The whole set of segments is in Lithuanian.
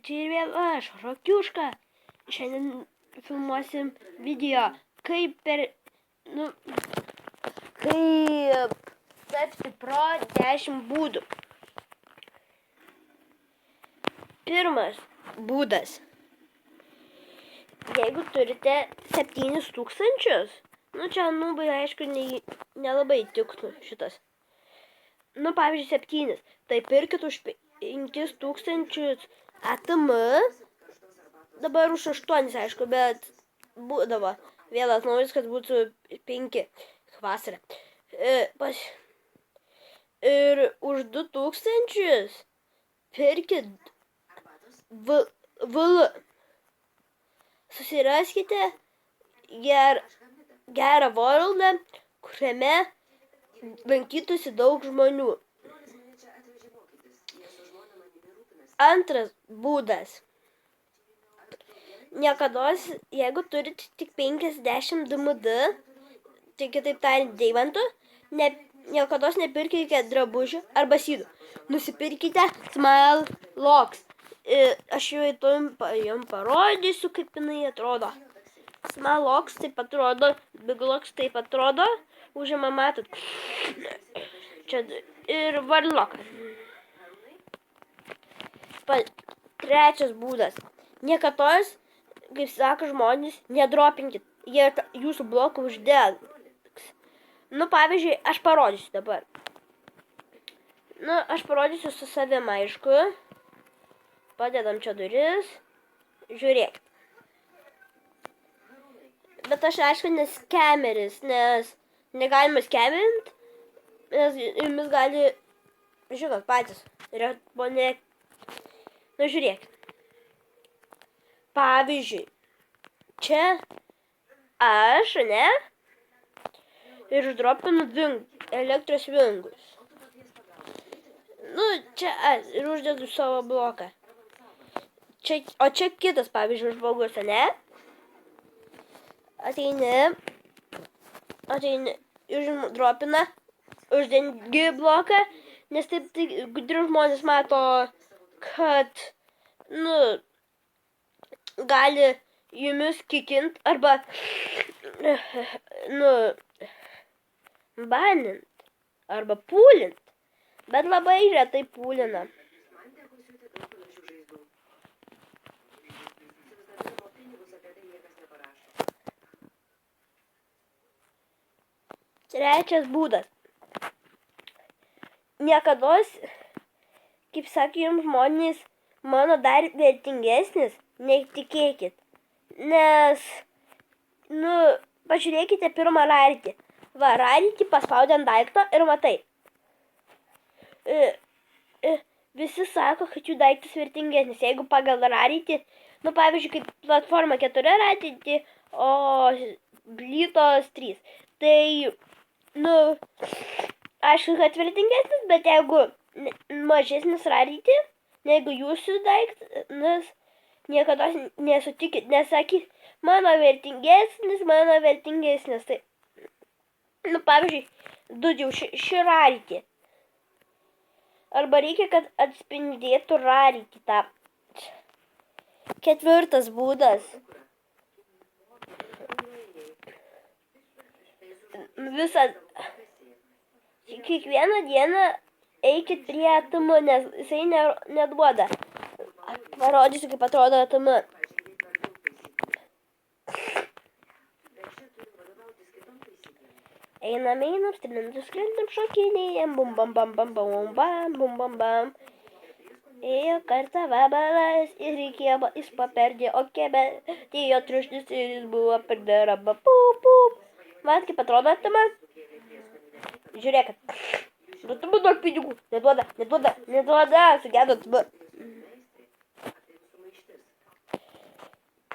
čia ir vėl aš, Rokiuška. Šiandien filmuosim video, kaip tapti pro 10 būdų. Pirmas būdas. Jeigu turite 7000, čia nubai aišku nelabai tiktų šitas. Pavyzdžiui 7, tai pirkit už 5000 ATM, dabar už 8 aišku, bet būdavo vėl atnaujus, kad būtų 5 vasarą. Ir už 2000 pirkit VL. Susiraskite gerą worldą, kuriame lankytųsi daug žmonių. Antras būdas. Niekados, jeigu turite tik 50 DMD, tai kitaip tariant deimantų, niekados nepirkite drabužių arba sydų. Nusipirkite Smile Locks. Aš jau jums parodysiu, kaip jinai atrodo. Smile Locks taip atrodo, Big Locks taip atrodo. Užima, matot. Čia ir Warlockas. Trečias būdas. Niekados, kaip sako žmonės, nedropinkit. Jie jūsų bloką uždegs. Pavyzdžiui, aš parodysiu dabar. Aš parodysiu su savim, aišku. Padedam čia duris. Žiūrėk. Bet aš aišku neskemeris, nes negalima skemint, nes jumis gali, žinot, patys. Žiūrėk. Pavyzdžiui, čia aš, ir uždropinu elektros vingus. Čia aš ir uždedu savo bloką. O čia kitas, pavyzdžiui, žmogus, Ateini, uždropina, uždengi bloką, nes taip gudrių žmonės mato, kad, gali jumis kikint arba, banint arba pūlint, bet labai retai pūlina. Trečias būdas. Niekados, kaip sakė jums žmonės, mano dar vertingesnis, netikėkit. Nes, pažiūrėkite pirmą rarity. Rarity paspaudė ant daikto ir matai. Visi sako, kad jų daiktas vertingesnis. Jeigu pagal rarity, pavyzdžiui, kaip platforma 4 rarity, o blytos 3. Tai, aišku, kad vertingesnis, bet jeigu mažesnis rarity, negu jūsų daiktas, niekada nesutikit, nesakys, mano vertingesnis. Tai, pavyzdžiui, jau ši rarity. Arba reikia, kad atspindėtų rarity tą. Ketvirtas būdas. Kiekvieną dieną eikit prie ATM, nes jisai neduoda. Parodysiu, kaip atrodo ATM. Einam, strinam, šokinėjam, bum bam bam bam bam bam bum bam bam. Ėjo kartą vabalas ir reikėjo, jis paperdė, atėjo triušnis ir jis buvo perderaba, pup. Man kaip atrodo ATM. Žiūrėkit. ATM duok pinigų. Neduoda, sugedo ATM.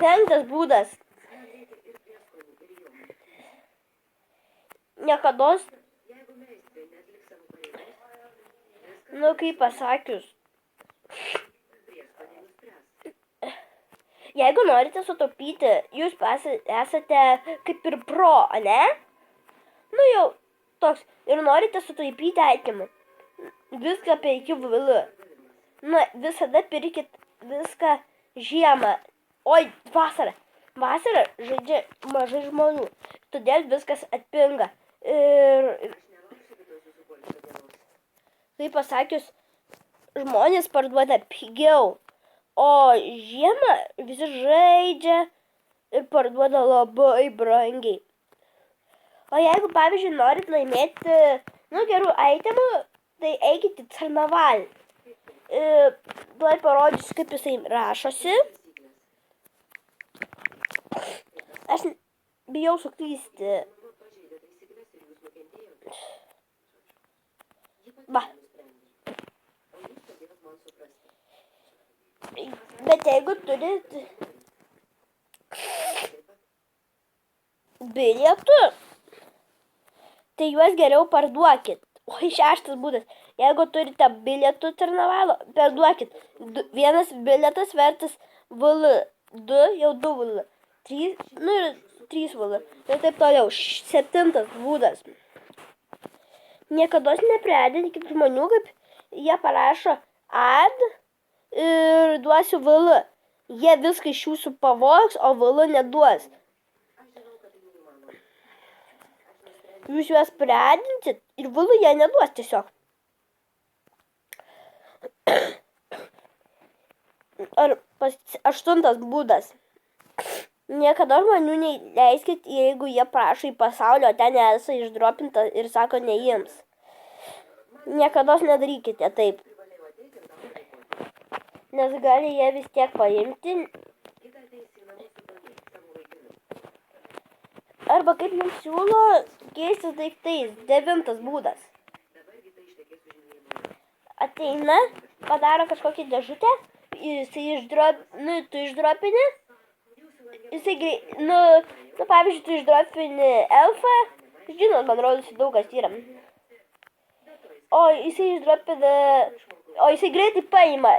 Penktas būdas. Niekados, kaip pasakius, jeigu norite sutaupyti, jūs esate kaip ir pro, jau toks, ir norite sutaupyti atimą. Viską apie iki VL. Na, visada pirkit viską žiemą. Oi, vasarą. Vasarą žaidžia mažai žmonių. Todėl viskas atpinga. Ir, kaip pasakius, žmonės parduoda pigiau. O žiemą visi žaidžia ir parduoda labai brangiai. O jeigu, pavyzdžiui, norit laimėti, gerų itemų, tai eikit į karnavalį. Tuoj parodysiu, kaip jisai rašosi. Aš bijau suklysti. Va. Bet jeigu turit bilietų, tai juos geriau parduokit. O 6 būdas. Jeigu turite bilietų karnavalo, parduokit. Vienas bilietas vertas VL. 2 jau 2 VL. 3, ir 3 VL. Ir taip toliau. 7 būdas. Niekados nepriardinkit žmonių, kaip jie parašo ad ir duosiu VL. Jie viską iš jūsų pavogs, o VL neduos. Jūs juos priardinsit ir VL jie neduos tiesiog. Ar 8 būdas. Niekada žmonių neleiskit, jeigu jie prašo į pasaulį, o ten esą išdropinta ir sako nejims. Niekada nedarykite taip. Nes gali jie vis tiek paimti. Arba kaip jums siūlo keistis daiktais. 9 būdas. Ateina, padaro kažkokį dėžutę, jisai tu išdropini, jisai, pavyzdžiui, tu išdropini elfą, žinot, man rodos, daug kas yra. O jisai greitai paima,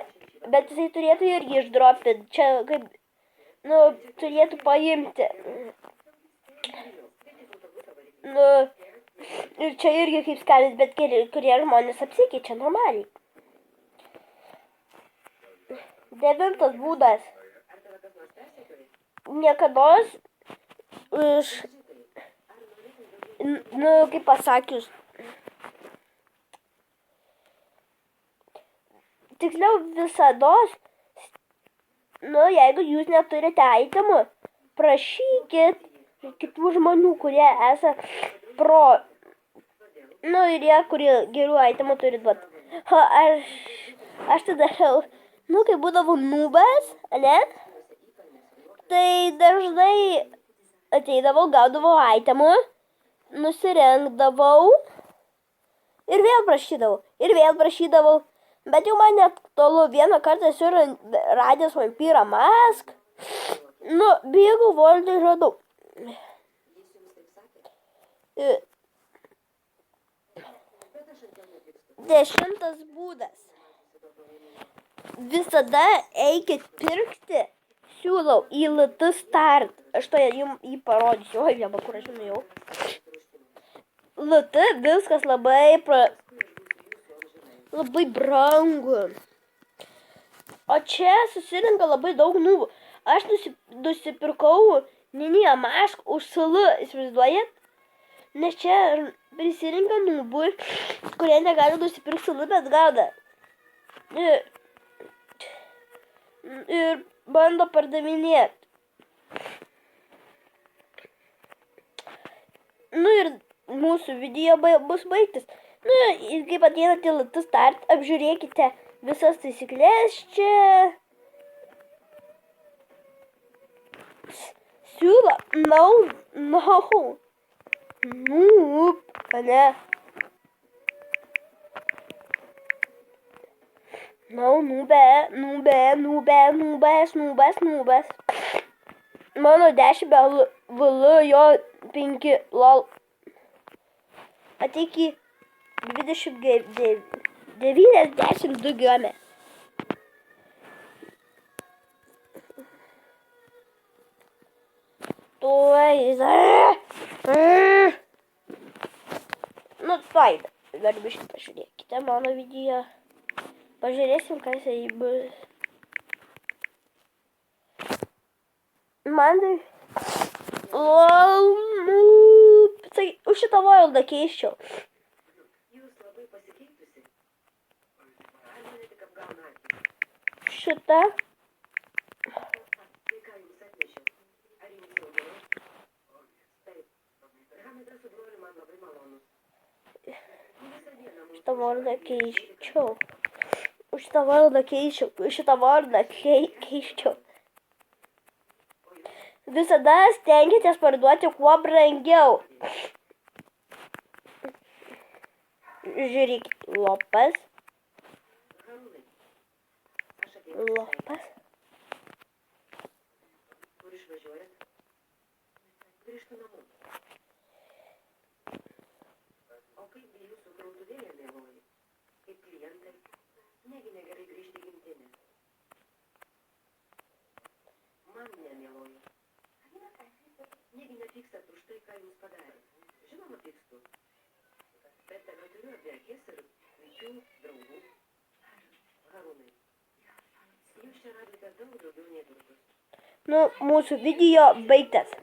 bet jisai turėtų irgi išdropinti, čia kaip, turėtų paimti. Ir čia irgi kaip skalis, bet kurie žmonės apsikeičia normaliai. 9 būdas. Niekados kaip pasakius. Tiksliau visados, jeigu jūs neturite itemų, prašykit kitų žmonių, kurie esą pro. Ir jie, kurie gerų itemų turi duoti. Aš tai dariau, kai būdavau nubas, ne? Tai dažnai ateidavau, gaudavau itemų, nusirengdavau ir vėl prašydavau. Bet jau man net tolu vieną kartą esu radęs vampyrą mask. Bėgau, valdai žadau. 10 būdas. Visada eikit pirkti, siūlau į LT Start. Aš to jums jį parodysiu. Oi, jeba, kur aš nuėjau. LT viskas labai brangu. O čia susirinka labai daug nubų. Aš nusipirkau Ninja Mask už SL, įsivaizduojat? Nes čia prisirinka nubų, kurie negali nusipirkti SL, bet gauda. Ir bando pardavinėti. Ir mūsų video bus baigtas. Ir kaip ateinate į LT Start, apžiūrėkite visas taisyklės čia. Siūlo, ne. Nubas. Mano 10 VL, jo 5 lol. Ateik į 92 gramę. Tuoj, dar biškį pažiūrėkite mano video. Pažiūrėsim, kas tai bus. Man tai... Tai už šitą valandą keisčiau. Šitą. Šitą valandą keiščiau. Už šitą valandą keiščiau. Už šitą valandą keiščiau. Visada stenkitės parduoti kuo brangiau. Žiūrėkit, lopas. Lopas. Kur išvažiuojat? Grįžtu namo. O kaip jūsų krautuvėlė, mėloji? Kaip klientai? Negi negerai grįžti į gimtinę. Man nemėloji. Negi nepykstat už tai, ką jums padarė. Žinoma, pykstu. Bet tebe turiu apie akis ir puikių draugų. Harūnai, jūs čia radote daug daugiau nei turtus. Nu, mūsų video baigtas.